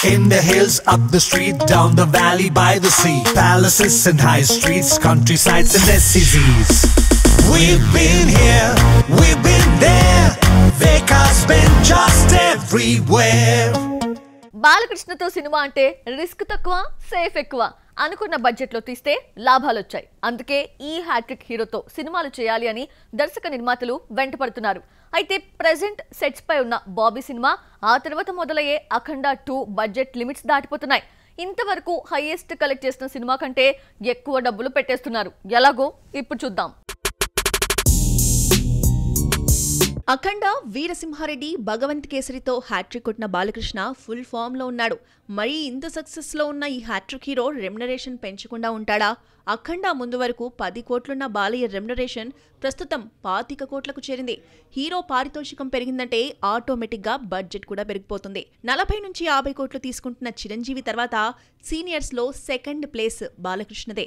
In the hills, up the street, down the valley, by the sea, palaces and high streets, countrysides and SCZs. We've been here, we've been there, Veka's been just everywhere. బాలకృష్ణతో సినిమా అంటే risk తక్కువ, safe ఎక్కువ. అనుకున్న బడ్జెట్లో తీస్తే లాభాలు వచ్చాయి. అందుకే ఈ హ్యాట్రిక్ హీరోతో సినిమాలు చేయాలి అని దర్శక నిర్మాతలు వెంటపడుతున్నారు. అయితే ప్రెజెంట్ సెట్స్ పై ఉన్న బాబీ సినిమా, ఆ తర్వాత మొదలయ్యే అఖండ 2 బడ్జెట్ లిమిట్స్ దాటిపోతున్నాయి. ఇంతవరకు హైయెస్ట్ కలెక్ట్ చేసిన సినిమా కంటే ఎక్కువ డబ్బులు పెట్టేస్తున్నారు. ఎలాగో ఇప్పుడు చూద్దాం. అఖండ, వీరసింహారెడ్డి, భగవంత్ కేసరితో హ్యాట్రిక్ కొట్టిన బాలకృష్ణ ఫుల్ ఫామ్ లో ఉన్నాడు. మరి ఇంత సక్సెస్ లో ఉన్న ఈ హ్యాట్రిక్ హీరో రెమ్యునరేషన్ పెంచకుండా ఉంటాడా? అఖండ ముందు వరకు 10 కోట్లున్న బాలయ్య రెమ్యునరేషన్ ప్రస్తుతం 25 కోట్లకు చేరింది. హీరో పారితోషికం పెరిగిందంటే ఆటోమేటిక్ గా బడ్జెట్ కూడా పెరిగిపోతుంది. 40 నుంచి 50 కోట్లు తీసుకుంటున్న చిరంజీవి తర్వాత సీనియర్స్ లో సెకండ్ ప్లేస్ బాలకృష్ణదే.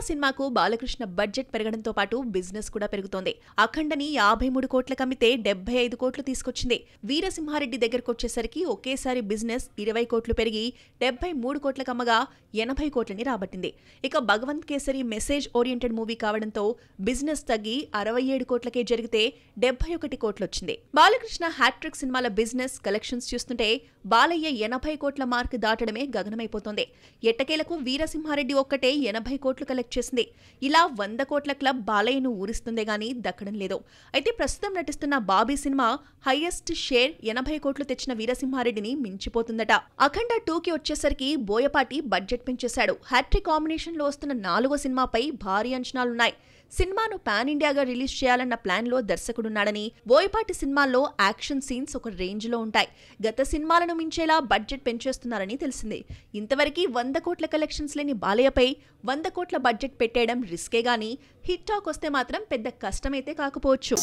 సినిమాకు బాలకృష్ణ బడ్జెట్ పెరగడంతో పాటు బిజినెస్ కూడా పెరుగుతోంది. అఖండని 53 కోట్లకు అమ్మితే 75 కోట్లు తీసుకొచ్చింది. వీరసింహారెడ్డి దగ్గరకు వచ్చేసరికి ఒకేసారి బిజినెస్ 20 కోట్లు పెరిగి 73 కోట్లకు అమ్మగా 80 కోట్లని రాబట్టింది. ఇక Bhagavanth Kesari message oriented movie కావడంతో బిజినెస్ తగ్గి 67 కోట్లకే జరిగితే 71 కోట్లు వచ్చింది. బాలకృష్ణ హ్యాట్రిక్ సినిమాల బిజినెస్ కలెక్షన్స్ చూస్తుంటే బాలయ్య 80 కోట్ల మార్క్ దాటడమే గగనమైపోతోంది. ఎట్టకేలకు వీరసింహారెడ్డి ఒక్కటే 80 కోట్లు కలెక్ట్ చేసింది. ఇలా 100 కోట్ల క్లబ్ బాలయ్యను ఊరిస్తుందే గానీ దక్కడం లేదు. అయితే ప్రస్తుతం నటిస్తున్న బాబీ సినిమా హైయెస్ట్ షేర్ 80 కోట్లు తెచ్చిన వీరసింహారెడ్డిని మించిపోతుందట. అఖండ 2కి వచ్చేసరికి బోయపాటి బడ్జెట్ పెంచేశాడు. హ్యాట్రిక్ కాంబినేషన్ లో వస్తున్న 4వ సినిమాపై భారీ అంచనాలున్నాయి. సినిమాను పాన్ ఇండియాగా రిలీజ్ చేయాలన్న ప్లాన్ లో దర్శకుడున్నాడని, బోయపాటి సినిమాల్లో యాక్షన్ సీన్స్ ఒక రేంజ్ లో ఉంటాయి. గత సినిమాలను మించేలా బడ్జెట్ పెంచేస్తున్నారని తెలిసింది. ఇంతవరకు 100 కోట్ల కలెక్షన్స్ లేని బాలయ్యపై 100 కోట్ల బడ్జెట్ పెట్టేయడం రిస్కే గానీ హిట్ టాక్ వస్తే మాత్రం పెద్ద కష్టమైతే కాకపోవచ్చు.